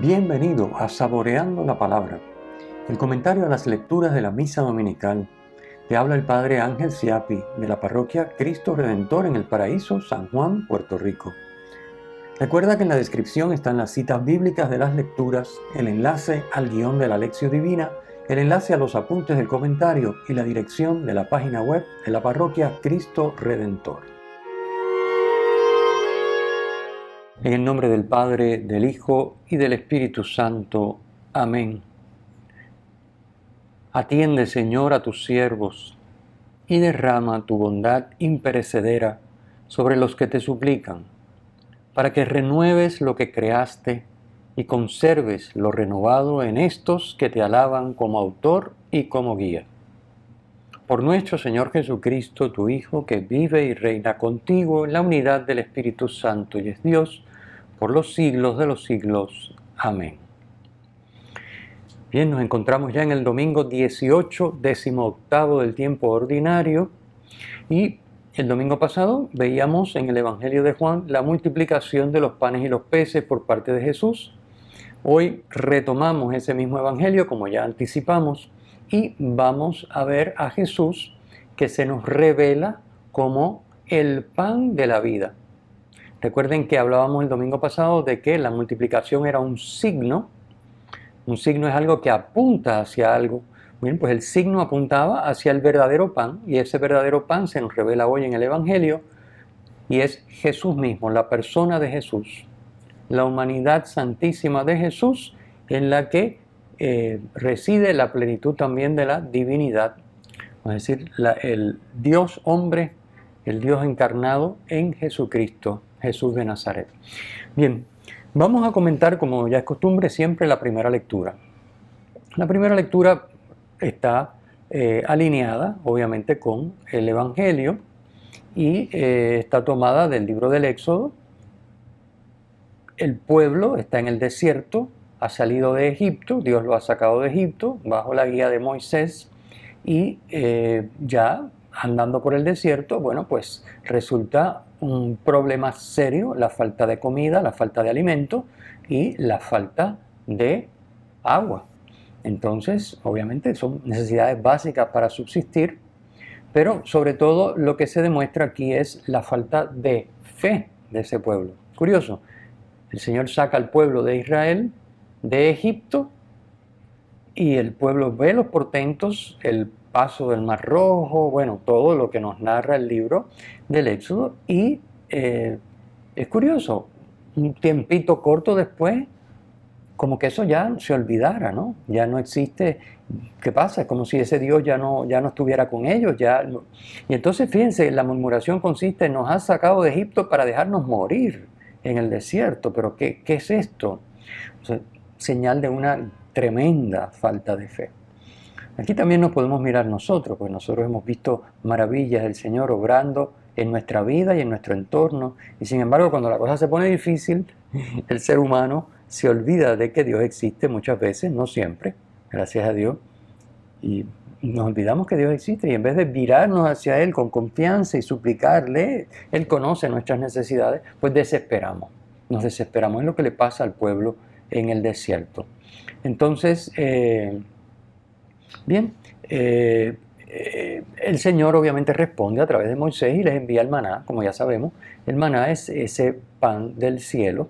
Bienvenido a Saboreando la Palabra, el comentario a las lecturas de la Misa Dominical. Te habla el Padre Ángel Siapi, de la parroquia Cristo Redentor en el Paraíso, San Juan, Puerto Rico. Recuerda que en la descripción están las citas bíblicas de las lecturas, el enlace al guión de la Lección Divina, el enlace a los apuntes del comentario y la dirección de la página web de la parroquia Cristo Redentor. En el nombre del Padre, del Hijo y del Espíritu Santo. Amén. Atiende, Señor, a tus siervos y derrama tu bondad imperecedera sobre los que te suplican, para que renueves lo que creaste y conserves lo renovado en estos que te alaban como autor y como guía. Por nuestro Señor Jesucristo, tu Hijo, que vive y reina contigo en la unidad del Espíritu Santo y es Dios, por los siglos de los siglos. Amén. Bien, nos encontramos ya en el domingo 18, 18º del tiempo ordinario, y el domingo pasado veíamos en el Evangelio de Juan la multiplicación de los panes y los peces por parte de Jesús. Hoy retomamos ese mismo Evangelio, como ya anticipamos, y vamos a ver a Jesús que se nos revela como el pan de la vida. Recuerden que hablábamos el domingo pasado de que la multiplicación era un signo. Un signo es algo que apunta hacia algo. Bien, pues el signo apuntaba hacia el verdadero pan, y ese verdadero pan se nos revela hoy en el Evangelio, y es Jesús mismo, la persona de Jesús, la humanidad santísima de Jesús, en la que reside la plenitud también de la divinidad, es decir, el Dios hombre, el Dios encarnado en Jesucristo, Jesús de Nazaret. Bien, vamos a comentar, como ya es costumbre, siempre la primera lectura. La primera lectura está alineada, obviamente, con el Evangelio y está tomada del libro del Éxodo. El pueblo está en el desierto, ha salido de Egipto, Dios lo ha sacado de Egipto bajo la guía de Moisés, y ya andando por el desierto, bueno, pues resulta un problema serio la falta de comida, la falta de alimento y la falta de agua. Entonces, obviamente son necesidades básicas para subsistir, pero sobre todo lo que se demuestra aquí es la falta de fe de ese pueblo. Curioso, el Señor saca al pueblo de Israel de Egipto y el pueblo ve los portentos, el paso del Mar Rojo, bueno, todo lo que nos narra el libro del Éxodo, y es curioso, un tiempito corto después, como que eso ya se olvidara, ¿no? Ya no existe. ¿Qué pasa? Es como si ese Dios ya no estuviera con ellos. Y entonces, fíjense, la murmuración consiste en: nos has sacado de Egipto para dejarnos morir en el desierto. ¿Pero qué es esto? O sea, señal de una tremenda falta de fe. Aquí también nos podemos mirar nosotros, porque nosotros hemos visto maravillas del Señor obrando en nuestra vida y en nuestro entorno, y sin embargo, cuando la cosa se pone difícil, el ser humano se olvida de que Dios existe muchas veces, no siempre, gracias a Dios, y nos olvidamos que Dios existe, y en vez de virarnos hacia Él con confianza y suplicarle, Él conoce nuestras necesidades, pues desesperamos, nos desesperamos. Es lo que le pasa al pueblo en el desierto. Entonces, bien, el Señor obviamente responde a través de Moisés y les envía el maná, como ya sabemos. El maná es ese pan del cielo,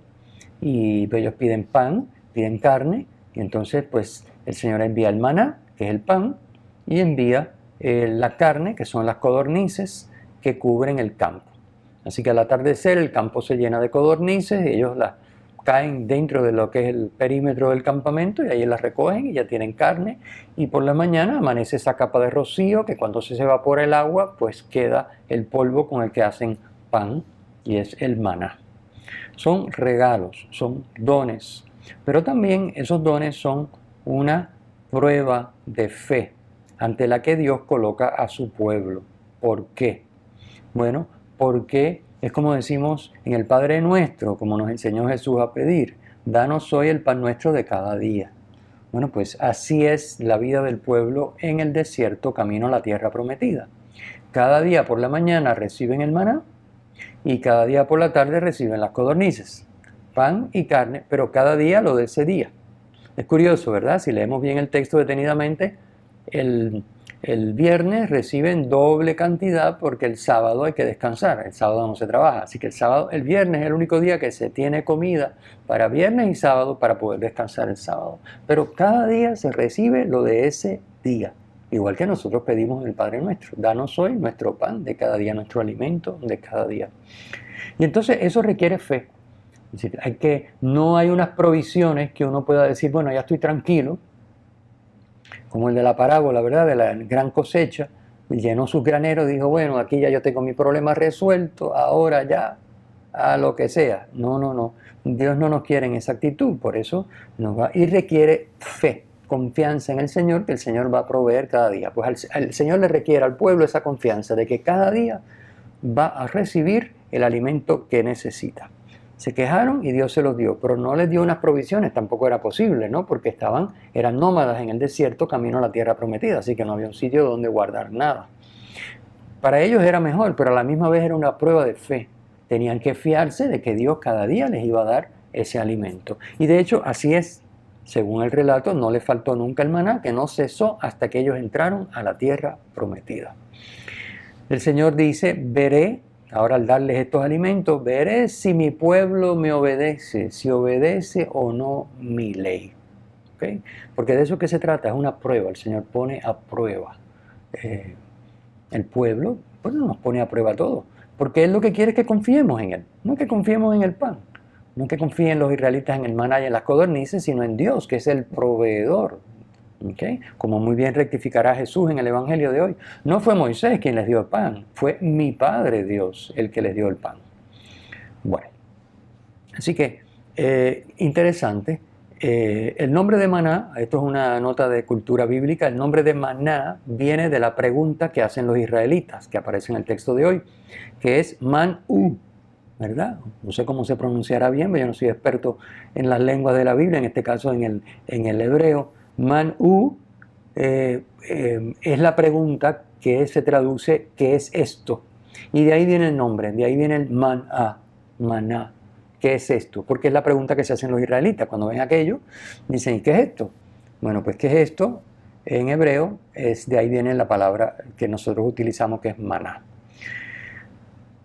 y ellos piden pan, piden carne, y entonces pues el Señor envía el maná, que es el pan, y envía la carne, que son las codornices que cubren el campo. Así que al atardecer el campo se llena de codornices, y ellos las caen dentro de lo que es el perímetro del campamento, y ahí las recogen y ya tienen carne, y por la mañana amanece esa capa de rocío que cuando se evapora el agua pues queda el polvo con el que hacen pan, y es el maná. Son regalos, son dones, pero también esos dones son una prueba de fe ante la que Dios coloca a su pueblo. ¿Por qué? Bueno, porque es como decimos en el Padre Nuestro, como nos enseñó Jesús a pedir: danos hoy el pan nuestro de cada día. Bueno, pues así es la vida del pueblo en el desierto camino a la tierra prometida. Cada día por la mañana reciben el maná y cada día por la tarde reciben las codornices. pan y carne, pero cada día lo de ese día. Es curioso, ¿verdad? Si leemos bien el texto detenidamente, el viernes reciben doble cantidad porque el sábado hay que descansar, el sábado no se trabaja, así que el viernes es el único día que se tiene comida para viernes y sábado para poder descansar el sábado. Pero cada día se recibe lo de ese día, igual que nosotros pedimos el Padre Nuestro: danos hoy nuestro pan de cada día, nuestro alimento de cada día. Y entonces eso requiere fe. Es decir, no hay unas provisiones que uno pueda decir, bueno, ya estoy tranquilo, como el de la parábola, ¿verdad?, de la gran cosecha. Llenó sus graneros y dijo, bueno, aquí ya yo tengo mi problema resuelto, ahora ya a lo que sea. No. Dios no nos quiere en esa actitud, por eso nos va y requiere fe, confianza en el Señor, que el Señor va a proveer cada día. Pues al Señor le requiere al pueblo esa confianza de que cada día va a recibir el alimento que necesita. Se quejaron y Dios se los dio, pero no les dio unas provisiones, tampoco era posible, ¿no? Porque eran nómadas en el desierto camino a la tierra prometida, así que no había un sitio donde guardar nada. Para ellos era mejor, pero a la misma vez era una prueba de fe. Tenían que fiarse de que Dios cada día les iba a dar ese alimento. Y de hecho así es. Según el relato, no les faltó nunca el maná, que no cesó hasta que ellos entraron a la tierra prometida. El Señor dice, veré, ahora al darles estos alimentos, veré si mi pueblo me obedece, si obedece o no mi ley. ¿Okay? Porque de eso que se trata, es una prueba, el Señor pone a prueba. El pueblo, pues nos pone a prueba todo, porque Él lo que quiere es que confiemos en Él, no que confiemos en el pan, no que confíen los israelitas en el maná y en las codornices, sino en Dios, que es el proveedor. ¿Okay? Como muy bien rectificará Jesús en el Evangelio de hoy, no fue Moisés quien les dio el pan, fue mi Padre Dios el que les dio el pan. Bueno, así que interesante. El nombre de maná, esto es una nota de cultura bíblica, el nombre de maná viene de la pregunta que hacen los israelitas, que aparece en el texto de hoy, que es man-u, ¿verdad? No sé cómo se pronunciará bien, pero yo no soy experto en las lenguas de la Biblia, en este caso en el hebreo. Man-u es la pregunta que se traduce, ¿qué es esto? Y de ahí viene el nombre, de ahí viene el maná. ¿Qué es esto? Porque es la pregunta que se hacen los israelitas. Cuando ven aquello, dicen, ¿y qué es esto? Bueno, pues ¿qué es esto? En hebreo, de ahí viene la palabra que nosotros utilizamos, que es maná.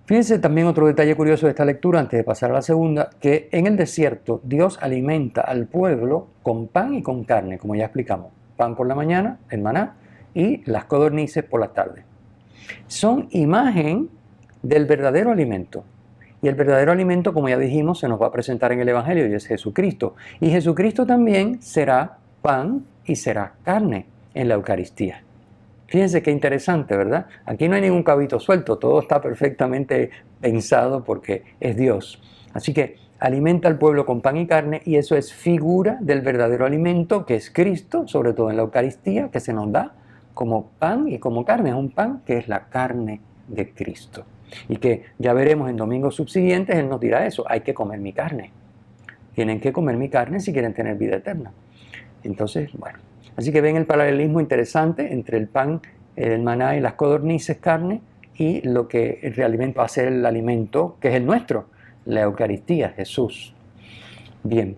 Fíjense también otro detalle curioso de esta lectura, antes de pasar a la segunda, que en el desierto Dios alimenta al pueblo con pan y con carne, como ya explicamos. Pan por la mañana, el maná, y las codornices por la tarde. Son imagen del verdadero alimento. Y el verdadero alimento, como ya dijimos, se nos va a presentar en el Evangelio y es Jesucristo. Y Jesucristo también será pan y será carne en la Eucaristía. Fíjense qué interesante, ¿verdad? Aquí no hay ningún cabito suelto, todo está perfectamente pensado porque es Dios. Así que alimenta al pueblo con pan y carne y eso es figura del verdadero alimento que es Cristo, sobre todo en la Eucaristía, que se nos da como pan y como carne. Es un pan que es la carne de Cristo. Y que ya veremos en domingos subsiguientes, Él nos dirá eso, hay que comer mi carne. Tienen que comer mi carne si quieren tener vida eterna. Entonces, bueno. Así que ven el paralelismo interesante entre el pan, el maná y las codornices, carne, y lo que realmente va a ser el alimento, que es el nuestro, la Eucaristía, Jesús. Bien.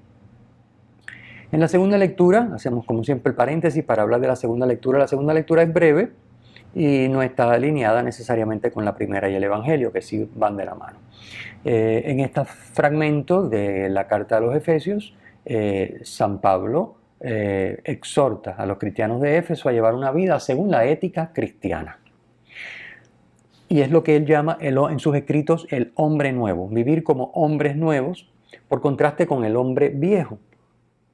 En la segunda lectura, hacemos como siempre el paréntesis para hablar de la segunda lectura. La segunda lectura es breve y no está alineada necesariamente con la primera y el Evangelio, que sí van de la mano. En este fragmento de la carta a los Efesios, San Pablo exhorta a los cristianos de Éfeso a llevar una vida según la ética cristiana. Y es lo que él llama en sus escritos el hombre nuevo, vivir como hombres nuevos, por contraste con el hombre viejo.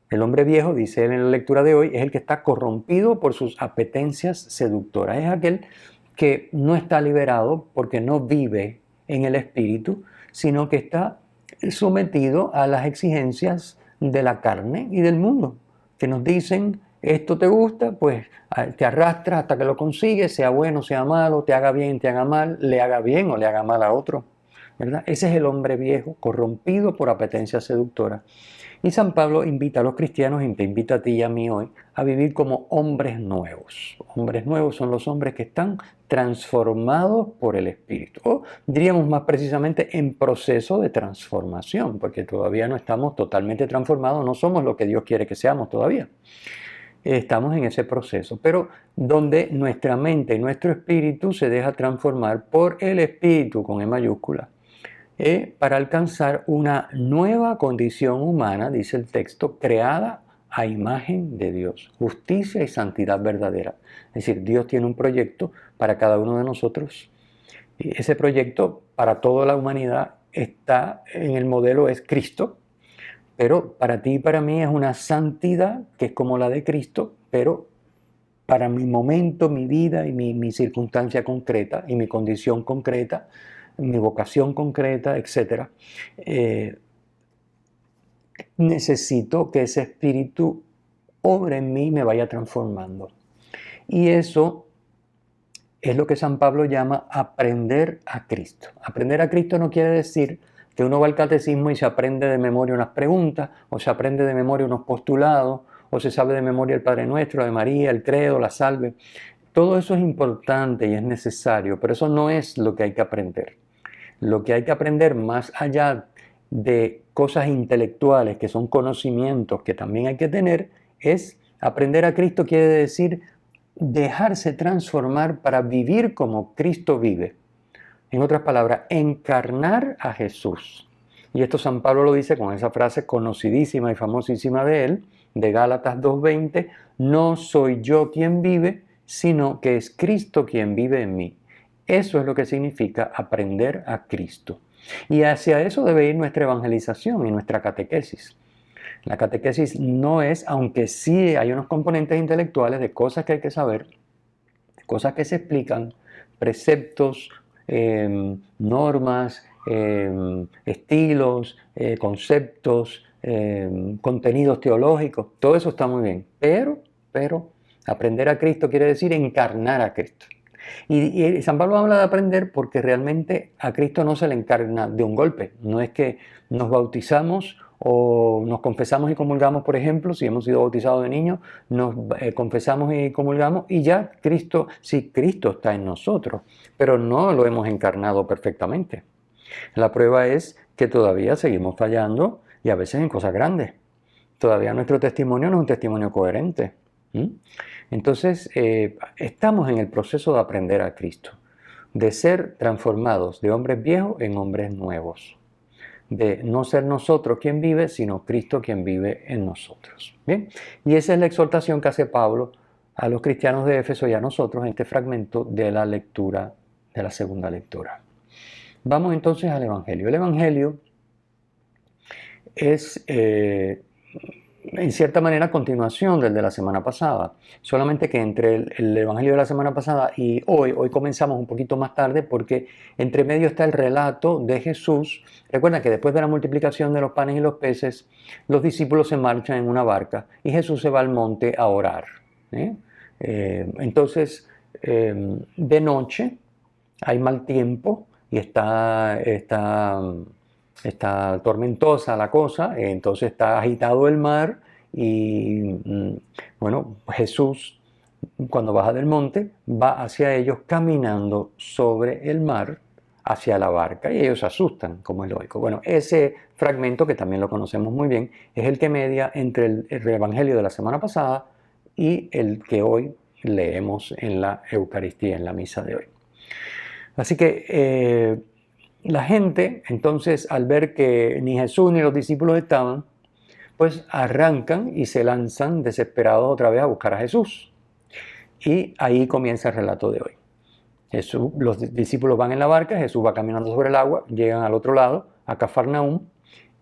El hombre viejo, dice él en la lectura de hoy, es el que está corrompido por sus apetencias seductoras. Es aquel que no está liberado porque no vive en el espíritu, sino que está sometido a las exigencias de la carne y del mundo, que nos dicen, esto te gusta, pues te arrastras hasta que lo consigues, sea bueno, sea malo, te haga bien, te haga mal, le haga bien o le haga mal a otro. ¿verdad? Ese es el hombre viejo, corrompido por apetencias seductoras. Y San Pablo invita a los cristianos, y te invita a ti y a mí hoy, a vivir como hombres nuevos. Hombres nuevos son los hombres que están transformados por el Espíritu. O diríamos más precisamente en proceso de transformación, porque todavía no estamos totalmente transformados, no somos lo que Dios quiere que seamos todavía. Estamos en ese proceso, pero donde nuestra mente y nuestro espíritu se deja transformar por el Espíritu con E mayúscula. Para alcanzar una nueva condición humana, dice el texto, creada a imagen de Dios, justicia y santidad verdadera. Es decir, Dios tiene un proyecto para cada uno de nosotros. Y ese proyecto para toda la humanidad está en el modelo, es Cristo, pero para ti y para mí es una santidad que es como la de Cristo, pero para mi momento, mi vida y mi circunstancia concreta y mi condición concreta, mi vocación concreta, etc. Necesito que ese espíritu obre en mí y me vaya transformando. Y eso es lo que San Pablo llama aprender a Cristo. Aprender a Cristo no quiere decir que uno va al catecismo y se aprende de memoria unas preguntas, o se aprende de memoria unos postulados, o se sabe de memoria el Padre Nuestro, de María, el Credo, la Salve. Todo eso es importante y es necesario, pero eso no es lo que hay que aprender. Lo que hay que aprender, más allá de cosas intelectuales, que son conocimientos que también hay que tener, es aprender a Cristo. Quiere decir dejarse transformar para vivir como Cristo vive. En otras palabras, encarnar a Jesús. Y esto San Pablo lo dice con esa frase conocidísima y famosísima de él, de Gálatas 2:20, no soy yo quien vive, sino que es Cristo quien vive en mí. Eso es lo que significa aprender a Cristo. Y hacia eso debe ir nuestra evangelización y nuestra catequesis. La catequesis no es, aunque sí hay unos componentes intelectuales de cosas que hay que saber, cosas que se explican, preceptos, normas, estilos, conceptos, contenidos teológicos, todo eso está muy bien, pero aprender a Cristo quiere decir encarnar a Cristo. Y San Pablo habla de aprender porque realmente a Cristo no se le encarna de un golpe. No es que nos bautizamos o nos confesamos y comulgamos, por ejemplo, si hemos sido bautizados de niños, nos confesamos y comulgamos y ya Cristo, sí, Cristo está en nosotros, pero no lo hemos encarnado perfectamente. La prueba es que todavía seguimos fallando y a veces en cosas grandes. Todavía nuestro testimonio no es un testimonio coherente. Entonces, estamos en el proceso de aprender a Cristo, de ser transformados de hombres viejos en hombres nuevos, de no ser nosotros quien vive, sino Cristo quien vive en nosotros. Bien, y esa es la exhortación que hace Pablo a los cristianos de Éfeso y a nosotros en este fragmento de la lectura, de la segunda lectura. Vamos entonces al Evangelio. El Evangelio es en cierta manera continuación del de la semana pasada, solamente que entre el Evangelio de la semana pasada y hoy comenzamos un poquito más tarde porque entre medio está el relato de Jesús. Recuerda que después de la multiplicación de los panes y los peces, los discípulos se marchan en una barca y Jesús se va al monte a orar. Entonces, de noche hay mal tiempo y está tormentosa la cosa, entonces está agitado el mar y bueno, Jesús cuando baja del monte va hacia ellos caminando sobre el mar hacia la barca y ellos se asustan, como es lógico. Bueno, ese fragmento, que también lo conocemos muy bien, es el que media entre el Evangelio de la semana pasada y el que hoy leemos en la Eucaristía, en la misa de hoy. Así que la gente, entonces, al ver que ni Jesús ni los discípulos estaban, pues arrancan y se lanzan desesperados otra vez a buscar a Jesús. Y ahí comienza el relato de hoy. Los discípulos van en la barca, Jesús va caminando sobre el agua, llegan al otro lado, a Cafarnaúm,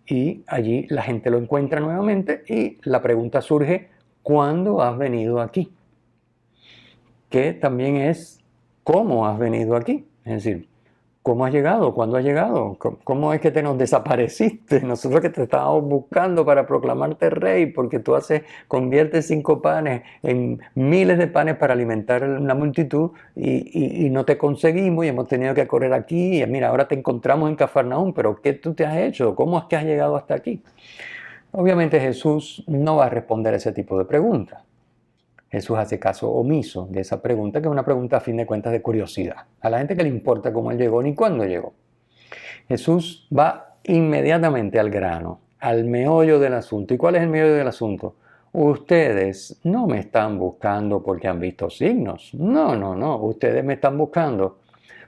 y allí la gente lo encuentra nuevamente y la pregunta surge, ¿cuándo has venido aquí? Que también es, ¿cómo has venido aquí? Es decir, ¿Cómo has llegado? ¿Cuándo has llegado? ¿Cómo es que te nos desapareciste? Nosotros que te estábamos buscando para proclamarte rey, porque tú conviertes 5 panes en miles de panes para alimentar a una multitud y no te conseguimos y hemos tenido que correr aquí. Y mira, ahora te encontramos en Cafarnaúm, pero ¿qué tú te has hecho? ¿Cómo es que has llegado hasta aquí? Obviamente Jesús no va a responder ese tipo de preguntas. Jesús hace caso omiso de esa pregunta, que es una pregunta a fin de cuentas de curiosidad. A la gente que le importa cómo él llegó ni cuándo llegó. Jesús va inmediatamente al grano, al meollo del asunto. ¿Y cuál es el meollo del asunto? Ustedes no me están buscando porque han visto signos. No, no, no. Ustedes me están buscando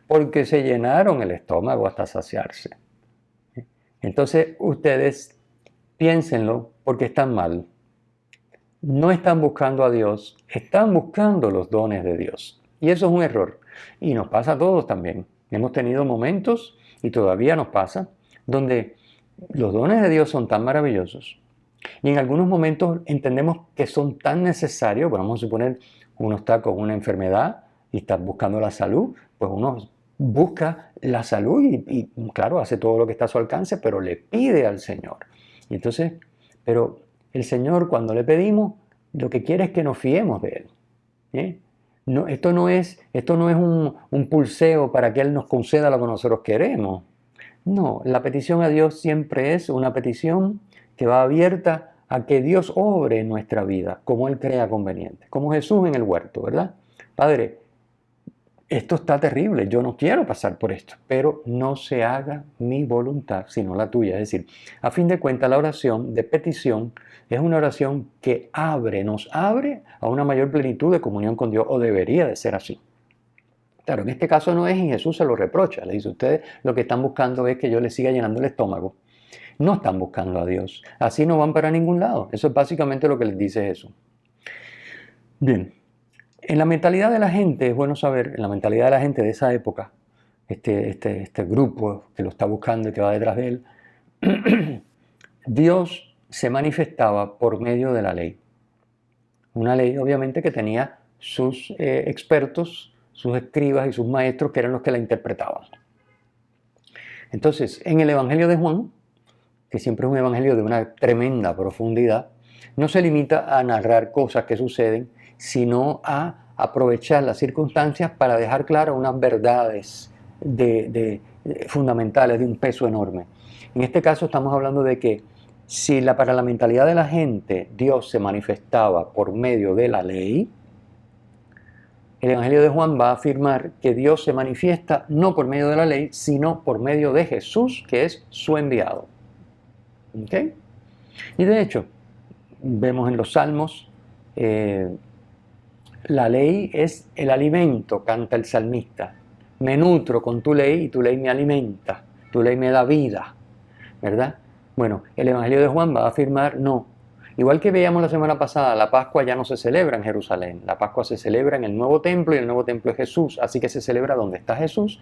porque se llenaron el estómago hasta saciarse. Entonces ustedes piénsenlo porque están mal. No están buscando a Dios, están buscando los dones de Dios. Y eso es un error. Y nos pasa a todos también. Hemos tenido momentos, y todavía nos pasa, donde los dones de Dios son tan maravillosos. Y en algunos momentos entendemos que son tan necesarios. Bueno, vamos a suponer uno está con una enfermedad y está buscando la salud, pues uno busca la salud y claro, hace todo lo que está a su alcance, pero le pide al Señor. Y entonces, pero el Señor, cuando le pedimos, lo que quiere es que nos fiemos de Él. ¿Eh? No, esto no es un pulseo para que Él nos conceda lo que nosotros queremos. No, la petición a Dios siempre es una petición que va abierta a que Dios obre en nuestra vida, como Él crea conveniente. Como Jesús en el huerto, ¿verdad? Padre, esto está terrible, yo no quiero pasar por esto, pero no se haga mi voluntad, sino la tuya. Es decir, a fin de cuentas, la oración de petición es una oración que nos abre a una mayor plenitud de comunión con Dios, o debería de ser así. Claro, en este caso no es, y Jesús se lo reprocha. Le dice, ustedes lo que están buscando es que yo les siga llenando el estómago. No están buscando a Dios. Así no van para ningún lado. Eso es básicamente lo que les dice Jesús. Bien. En la mentalidad de la gente, es bueno saber, en la mentalidad de la gente de esa época, este grupo que lo está buscando y que va detrás de él, Dios se manifestaba por medio de la ley. Una ley, obviamente, que tenía sus expertos, sus escribas y sus maestros, que eran los que la interpretaban. Entonces, en el Evangelio de Juan, que siempre es un evangelio de una tremenda profundidad, no se limita a narrar cosas que suceden, sino a aprovechar las circunstancias para dejar claras unas verdades fundamentales de un peso enorme. En este caso estamos hablando de que si para la mentalidad de la gente Dios se manifestaba por medio de la ley, el Evangelio de Juan va a afirmar que Dios se manifiesta no por medio de la ley, sino por medio de Jesús, que es su enviado. ¿Okay? Y de hecho, vemos en los Salmos, la ley es el alimento, canta el salmista. Me nutro con tu ley y tu ley me alimenta, tu ley me da vida, ¿verdad? Bueno, el Evangelio de Juan va a afirmar no. Igual que veíamos la semana pasada, la Pascua ya no se celebra en Jerusalén. La Pascua se celebra en el nuevo templo y el nuevo templo es Jesús. Así que se celebra donde está Jesús.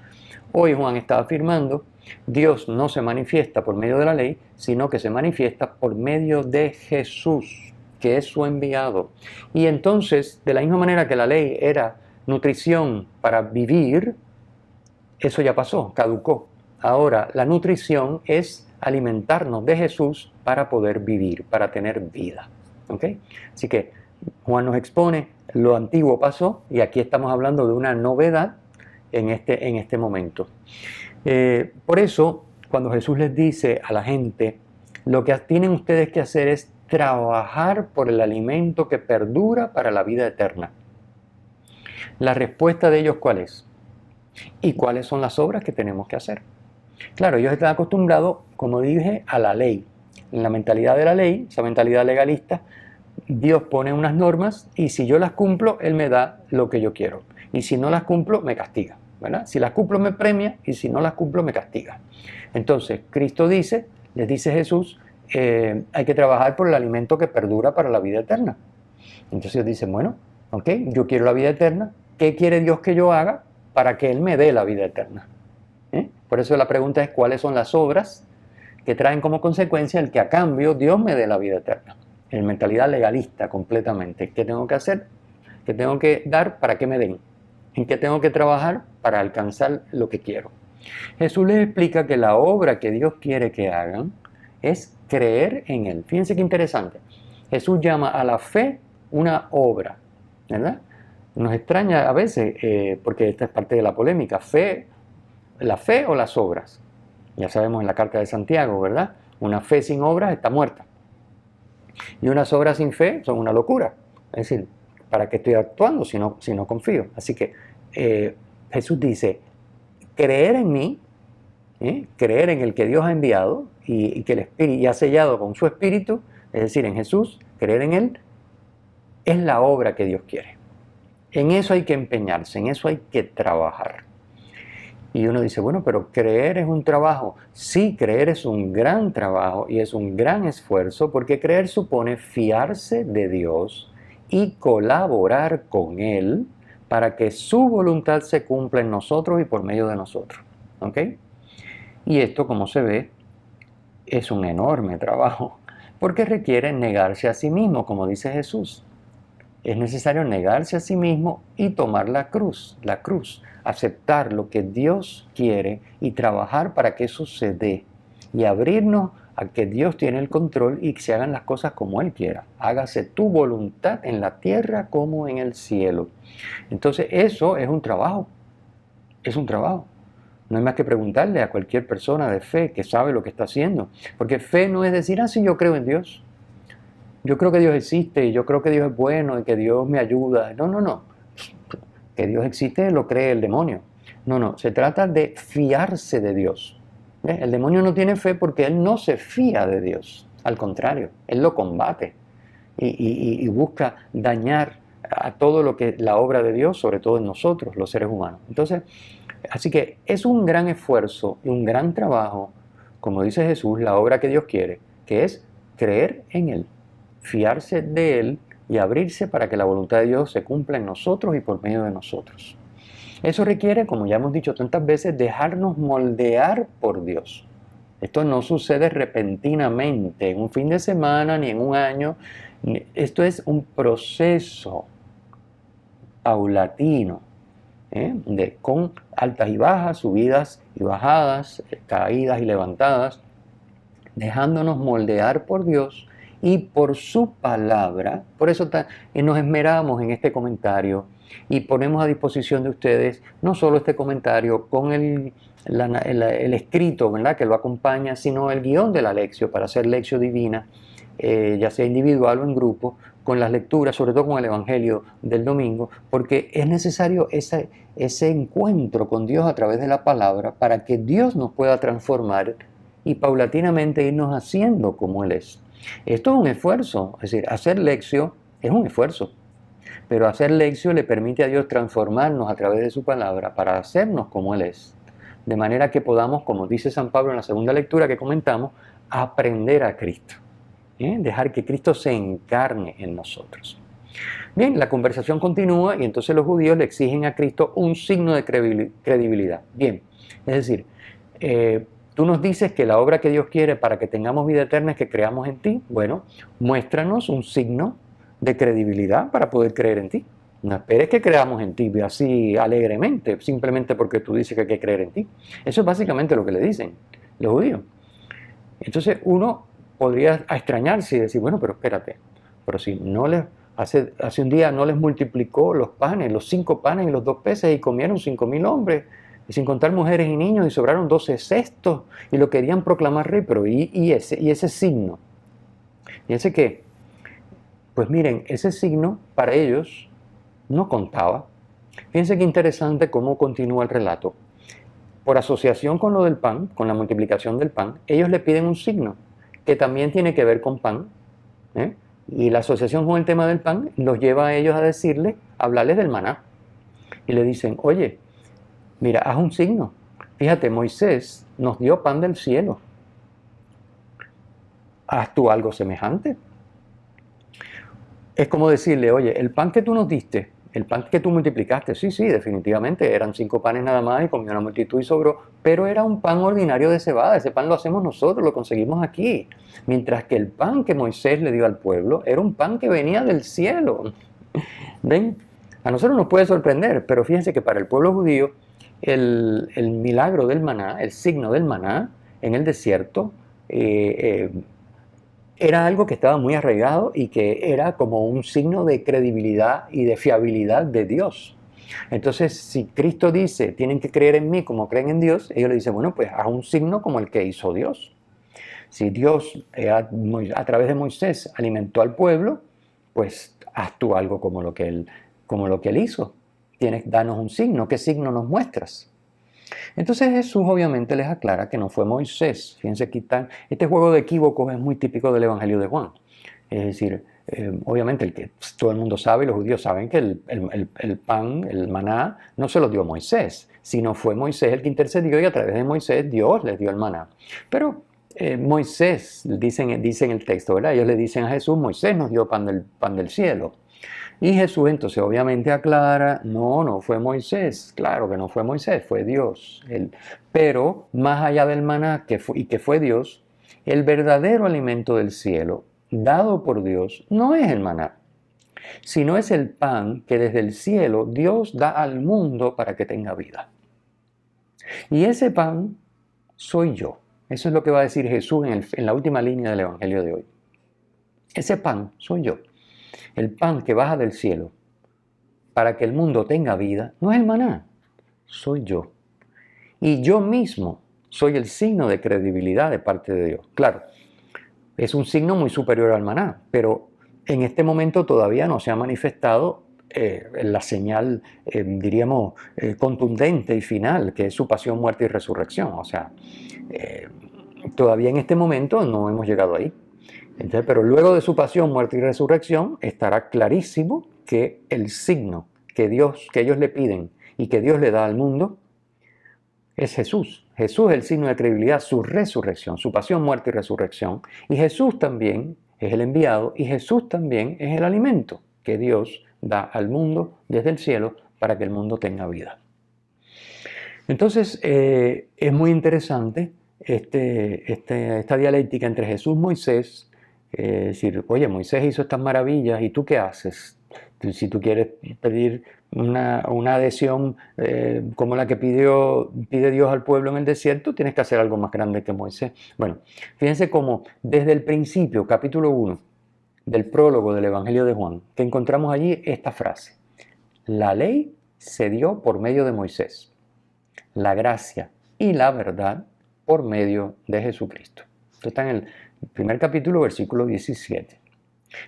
Hoy Juan está afirmando, Dios no se manifiesta por medio de la ley, sino que se manifiesta por medio de Jesús, que es su enviado. Y entonces, de la misma manera que la ley era nutrición para vivir, eso ya pasó, caducó. Ahora, la nutrición es alimentarnos de Jesús para poder vivir, para tener vida. ¿Okay? Así que Juan nos expone, lo antiguo pasó y aquí estamos hablando de una novedad en este momento. Por eso, cuando Jesús les dice a la gente, lo que tienen ustedes que hacer es trabajar por el alimento que perdura para la vida eterna. La respuesta de ellos, ¿cuál es? ¿Y cuáles son las obras que tenemos que hacer? Claro, ellos están acostumbrados, como dije, a la ley. En la mentalidad de la ley, esa mentalidad legalista, Dios pone unas normas y si yo las cumplo, Él me da lo que yo quiero. Y si no las cumplo, me castiga, ¿verdad? Si las cumplo, me premia y si no las cumplo, me castiga. Entonces, Cristo dice, les dice Jesús, hay que trabajar por el alimento que perdura para la vida eterna. Entonces ellos dicen, bueno, ok, yo quiero la vida eterna. ¿Qué quiere Dios que yo haga para que Él me dé la vida eterna? Por eso la pregunta es cuáles son las obras que traen como consecuencia el que a cambio Dios me dé la vida eterna. En mentalidad legalista completamente. ¿Qué tengo que hacer? ¿Qué tengo que dar para que me den? ¿En qué tengo que trabajar para alcanzar lo que quiero? Jesús les explica que la obra que Dios quiere que hagan es creer en Él. Fíjense qué interesante. Jesús llama a la fe una obra, ¿verdad? Nos extraña a veces, porque esta es parte de la polémica, la fe o las obras. Ya sabemos en la carta de Santiago, ¿verdad? Una fe sin obras está muerta. Y unas obras sin fe son una locura. Es decir, ¿para qué estoy actuando si no confío? Así que Jesús dice, creer en mí, creer en el que Dios ha enviado y que el Espíritu ha sellado con su Espíritu, es decir, en Jesús, creer en Él, es la obra que Dios quiere. En eso hay que empeñarse, en eso hay que trabajar. Y uno dice, bueno, pero creer es un trabajo. Sí, creer es un gran trabajo y es un gran esfuerzo, porque creer supone fiarse de Dios y colaborar con Él para que su voluntad se cumpla en nosotros y por medio de nosotros. ¿Ok? Y esto, como se ve, es un enorme trabajo, porque requiere negarse a sí mismo, como dice Jesús. Es necesario negarse a sí mismo y tomar la cruz, aceptar lo que Dios quiere y trabajar para que eso se dé y abrirnos a que Dios tiene el control y que se hagan las cosas como Él quiera. Hágase tu voluntad en la tierra como en el cielo. Entonces eso es un trabajo, es un trabajo. No hay más que preguntarle a cualquier persona de fe que sabe lo que está haciendo, porque fe no es decir, sí, yo creo en Dios. Yo creo que Dios existe, y yo creo que Dios es bueno y que Dios me ayuda. No. Que Dios existe lo cree el demonio. No. Se trata de fiarse de Dios. El demonio no tiene fe porque él no se fía de Dios. Al contrario, él lo combate y busca dañar a todo lo que la obra de Dios, sobre todo en nosotros, los seres humanos. Entonces, así que es un gran esfuerzo y un gran trabajo, como dice Jesús, la obra que Dios quiere, que es creer en Él, fiarse de Él y abrirse para que la voluntad de Dios se cumpla en nosotros y por medio de nosotros. Eso requiere, como ya hemos dicho tantas veces, dejarnos moldear por Dios. Esto no sucede repentinamente, en un fin de semana ni en un año. Esto es un proceso paulatino, con altas y bajas, subidas y bajadas, caídas y levantadas, dejándonos moldear por Dios y por su palabra. Por eso nos esmeramos en este comentario y ponemos a disposición de ustedes no solo este comentario con el escrito, ¿verdad?, que lo acompaña, sino el guión de la lección para hacer lección divina, ya sea individual o en grupo, con las lecturas, sobre todo con el Evangelio del domingo, porque es necesario ese encuentro con Dios a través de la palabra para que Dios nos pueda transformar y paulatinamente irnos haciendo como Él es. Esto es un esfuerzo, es decir, hacer lección es un esfuerzo, pero hacer lección le permite a Dios transformarnos a través de su palabra para hacernos como Él es, de manera que podamos, como dice San Pablo en la segunda lectura que comentamos, aprender a Cristo, dejar que Cristo se encarne en nosotros. Bien, la conversación continúa y entonces los judíos le exigen a Cristo un signo de credibilidad. Bien, es decir, tú nos dices que la obra que Dios quiere para que tengamos vida eterna es que creamos en ti. Bueno, muéstranos un signo de credibilidad para poder creer en ti. No esperes que creamos en ti así alegremente, simplemente porque tú dices que hay que creer en ti. Eso es básicamente lo que le dicen los judíos. Entonces uno podría extrañarse y decir, bueno, pero espérate, pero si no les hace un día no les multiplicó los panes, los 5 panes y los 2 peces y comieron 5,000 hombres, y sin contar mujeres y niños, y sobraron 12 cestos, y lo querían proclamar rey, pero ¿y ese signo? ¿Y ese qué? Pues miren, ese signo para ellos no contaba. Fíjense qué interesante cómo continúa el relato. Por asociación con lo del pan, con la multiplicación del pan, ellos le piden un signo que también tiene que ver con pan, y la asociación con el tema del pan los lleva a ellos a hablarles del maná. Y le dicen, oye, mira, haz un signo. Fíjate, Moisés nos dio pan del cielo. Haz tú algo semejante. Es como decirle, oye, el pan que tú nos diste, el pan que tú multiplicaste, sí, definitivamente, eran 5 panes nada más y comió una multitud y sobró, pero era un pan ordinario de cebada, ese pan lo hacemos nosotros, lo conseguimos aquí. Mientras que el pan que Moisés le dio al pueblo era un pan que venía del cielo. ¿Ven? A nosotros nos puede sorprender, pero fíjense que para el pueblo judío el milagro del maná, el signo del maná en el desierto, era algo que estaba muy arraigado y que era como un signo de credibilidad y de fiabilidad de Dios. Entonces, si Cristo dice, tienen que creer en mí como creen en Dios, ellos le dicen, bueno, pues haz un signo como el que hizo Dios. Si Dios a través de Moisés alimentó al pueblo, pues haz tú algo como lo que él hizo. Danos un signo. ¿Qué signo nos muestras? Entonces Jesús obviamente les aclara que no fue Moisés. Fíjense que este juego de equívocos es muy típico del Evangelio de Juan. Es decir, obviamente todo el mundo sabe, los judíos saben que el pan, el maná, no se lo dio Moisés, sino fue Moisés el que intercedió y a través de Moisés Dios les dio el maná. Pero Moisés, dicen el texto, ¿verdad? Ellos le dicen a Jesús, Moisés nos dio pan del cielo. Y Jesús entonces obviamente aclara, no fue Moisés, claro que no fue Moisés, fue Dios. Pero más allá del maná que fue Dios, el verdadero alimento del cielo, dado por Dios, no es el maná, sino es el pan que desde el cielo Dios da al mundo para que tenga vida. Y ese pan soy yo. Eso es lo que va a decir Jesús en la última línea del Evangelio de hoy. Ese pan soy yo. El pan que baja del cielo para que el mundo tenga vida no es el maná, soy yo. Y yo mismo soy el signo de credibilidad de parte de Dios. Claro, es un signo muy superior al maná, pero en este momento todavía no se ha manifestado la señal, diríamos, contundente y final, que es su pasión, muerte y resurrección. O sea, todavía en este momento no hemos llegado ahí. Entonces, pero luego de su pasión, muerte y resurrección, estará clarísimo que el signo que ellos le piden y que Dios le da al mundo es Jesús. Jesús es el signo de credibilidad, su resurrección, su pasión, muerte y resurrección. Y Jesús también es el enviado y Jesús también es el alimento que Dios da al mundo desde el cielo para que el mundo tenga vida. Entonces, es muy interesante esta dialéctica entre Jesús y Moisés. Es decir, oye, Moisés hizo estas maravillas, ¿y tú qué haces? Si tú quieres pedir una adhesión como la que pide Dios al pueblo en el desierto, tienes que hacer algo más grande que Moisés. Bueno, fíjense cómo desde el principio, capítulo 1 del prólogo del Evangelio de Juan, que encontramos allí esta frase: la ley se dio por medio de Moisés, la gracia y la verdad por medio de Jesucristo. Esto está en el primer capítulo, versículo 17.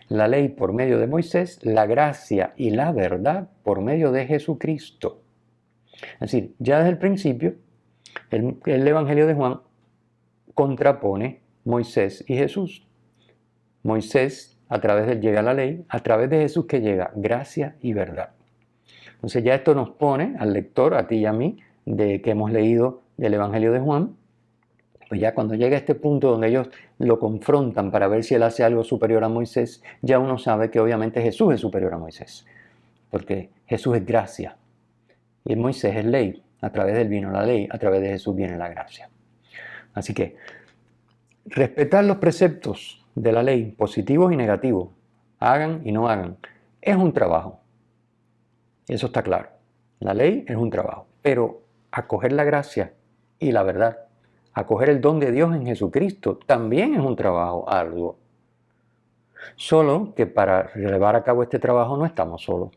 La ley por medio de Moisés, la gracia y la verdad por medio de Jesucristo. Es decir, ya desde el principio, el Evangelio de Juan contrapone Moisés y Jesús. Moisés, a través de él llega la ley, a través de Jesús que llega gracia y verdad. Entonces ya esto nos pone al lector, a ti y a mí, de que hemos leído el Evangelio de Juan, pues ya cuando llega a este punto donde ellos lo confrontan para ver si él hace algo superior a Moisés, ya uno sabe que obviamente Jesús es superior a Moisés, porque Jesús es gracia y Moisés es ley. A través de él vino la ley, a través de Jesús viene la gracia. Así que respetar los preceptos de la ley, positivos y negativos, hagan y no hagan, es un trabajo. Eso está claro. La ley es un trabajo, pero acoger la gracia y la verdad, acoger el don de Dios en Jesucristo, también es un trabajo arduo. Solo que para llevar a cabo este trabajo no estamos solos.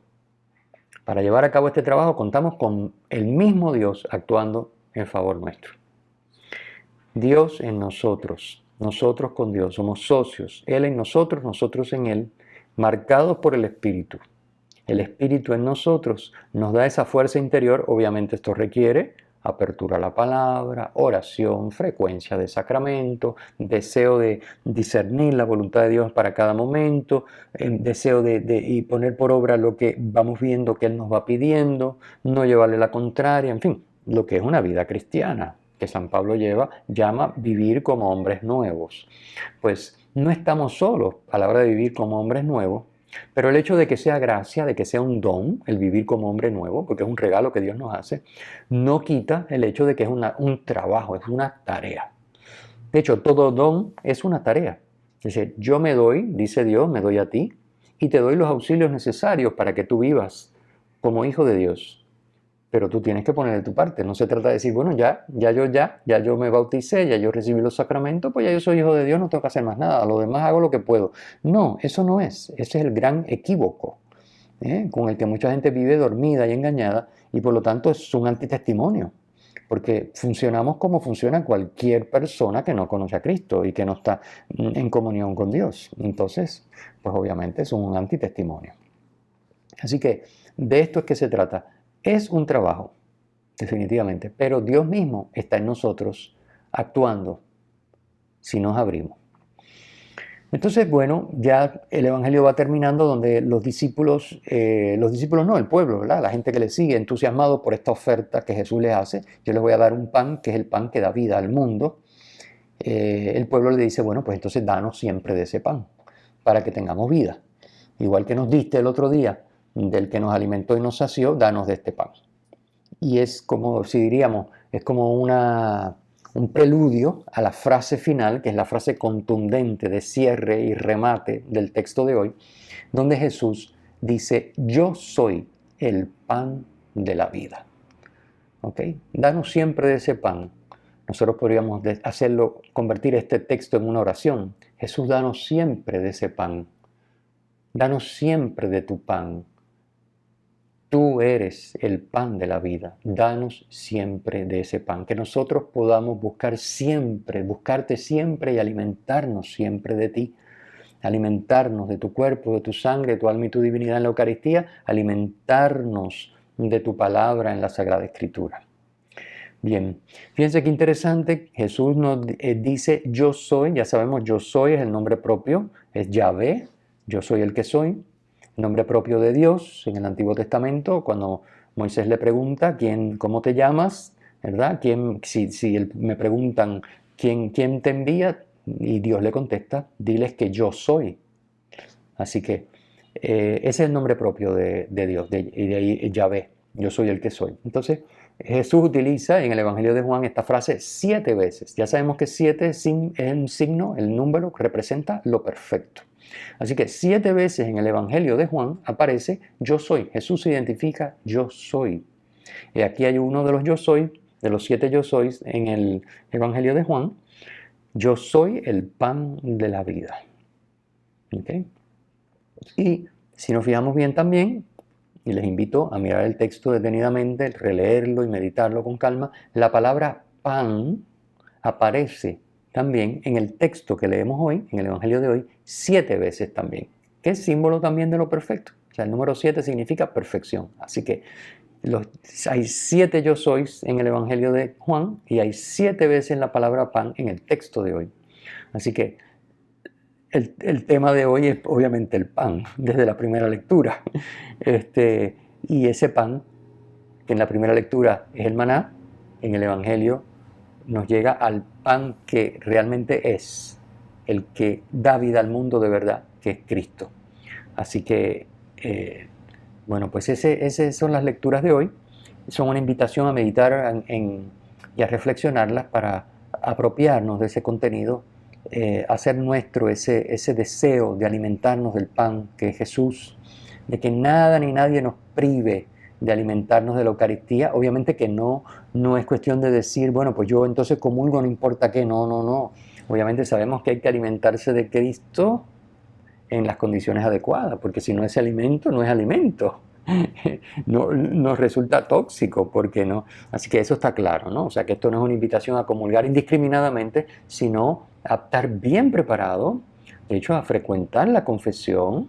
Para llevar a cabo este trabajo contamos con el mismo Dios actuando en favor nuestro. Dios en nosotros, nosotros con Dios, somos socios. Él en nosotros, nosotros en Él, marcados por el Espíritu. El Espíritu en nosotros nos da esa fuerza interior. Obviamente esto requiere apertura a la palabra, oración, frecuencia de sacramento, deseo de discernir la voluntad de Dios para cada momento, deseo y poner por obra lo que vamos viendo que Él nos va pidiendo, no llevarle la contraria, en fin, lo que es una vida cristiana, que San Pablo llama vivir como hombres nuevos. Pues no estamos solos a la hora de vivir como hombres nuevos, pero el hecho de que sea gracia, de que sea un don, el vivir como hombre nuevo, porque es un regalo que Dios nos hace, no quita el hecho de que es un trabajo, es una tarea. De hecho, todo don es una tarea. Es decir, yo me doy, dice Dios, me doy a ti, y te doy los auxilios necesarios para que tú vivas como hijo de Dios. pero tú tienes que poner de tu parte. No se trata de decir, bueno, ya yo me bauticé, ya yo recibí los sacramentos, pues ya yo soy hijo de Dios, no tengo que hacer más nada, a lo demás hago lo que puedo. No, eso no es, ese es el gran equívoco, con el que mucha gente vive dormida y engañada, y por lo tanto es un antitestimonio, porque funcionamos como funciona cualquier persona que no conoce a Cristo y que no está en comunión con Dios. Entonces, pues obviamente es un antitestimonio. Así que de esto es que se trata. Es un trabajo, definitivamente, pero Dios mismo está en nosotros actuando si nos abrimos. Entonces, bueno, ya el Evangelio va terminando donde los discípulos no, el pueblo, ¿verdad? La gente que le sigue, entusiasmado por esta oferta que Jesús les hace, yo les voy a dar un pan, que es el pan que da vida al mundo. El pueblo le dice, bueno, pues entonces danos siempre de ese pan, para que tengamos vida. Igual que nos diste el otro día, del que nos alimentó y nos sació, danos de este pan. Y es como, si diríamos, es como un preludio a la frase final, que es la frase contundente de cierre y remate del texto de hoy, donde Jesús dice, yo soy el pan de la vida. ¿Ok? Danos siempre de ese pan. Nosotros podríamos hacerlo, convertir este texto en una oración. Jesús, danos siempre de ese pan. Danos siempre de tu pan. Tú eres el pan de la vida. Danos siempre de ese pan. Que nosotros podamos buscarte siempre y alimentarnos siempre de ti. Alimentarnos de tu cuerpo, de tu sangre, tu alma y tu divinidad en la Eucaristía. Alimentarnos de tu palabra en la Sagrada Escritura. Bien, fíjense qué interesante, Jesús nos dice yo soy, ya sabemos yo soy es el nombre propio, es Yahvé, yo soy el que soy, nombre propio de Dios en el Antiguo Testamento, cuando Moisés le pregunta cómo te llamas, ¿verdad? Si me preguntan quién te envía y Dios le contesta, diles que yo soy. Así que ese es el nombre propio de Dios, y de ahí Yahvé, yo soy el que soy. Entonces, Jesús utiliza en el Evangelio de Juan esta frase 7 veces. Ya sabemos que 7 es un signo, el número que representa lo perfecto. Así que 7 veces en el Evangelio de Juan aparece yo soy. Jesús se identifica yo soy. Y aquí hay uno de los yo soy, de los 7 yo sois en el Evangelio de Juan. Yo soy el pan de la vida. ¿Okay? Y si nos fijamos bien también, y les invito a mirar el texto detenidamente, releerlo y meditarlo con calma, la palabra pan aparece también en el texto que leemos hoy, en el Evangelio de hoy, 7 veces también, que es símbolo también de lo perfecto. O sea, el número 7 significa perfección. Así que hay 7 yo sois en el Evangelio de Juan y hay 7 veces la palabra pan en el texto de hoy. Así que el tema de hoy es obviamente el pan, desde la primera lectura. Y ese pan, que en la primera lectura es el maná, en el Evangelio nos llega al pan que realmente es, el que da vida al mundo de verdad, que es Cristo. Así que, bueno, pues esas son las lecturas de hoy. Son una invitación a meditar y a reflexionarlas para apropiarnos de ese contenido, hacer nuestro ese deseo de alimentarnos del pan que es Jesús, de que nada ni nadie nos prive de alimentarnos de la Eucaristía. Obviamente que no es cuestión de decir, bueno, pues yo entonces comulgo, no importa qué, no. Obviamente sabemos que hay que alimentarse de Cristo en las condiciones adecuadas, porque si no es alimento, no es alimento. Nos resulta tóxico, porque no. Así que eso está claro, ¿no? O sea que esto no es una invitación a comulgar indiscriminadamente, sino a estar bien preparado, de hecho a frecuentar la confesión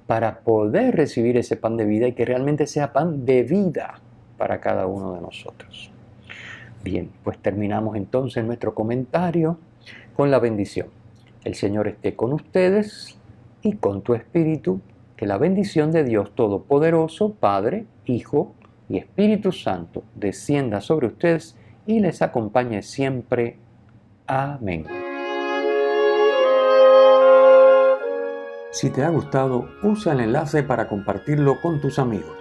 para poder recibir ese pan de vida y que realmente sea pan de vida para cada uno de nosotros. Bien, pues terminamos entonces nuestro comentario con la bendición. El Señor esté con ustedes y con tu espíritu. Que la bendición de Dios Todopoderoso, Padre, Hijo y Espíritu Santo descienda sobre ustedes y les acompañe siempre. Amén. Si te ha gustado, usa el enlace para compartirlo con tus amigos.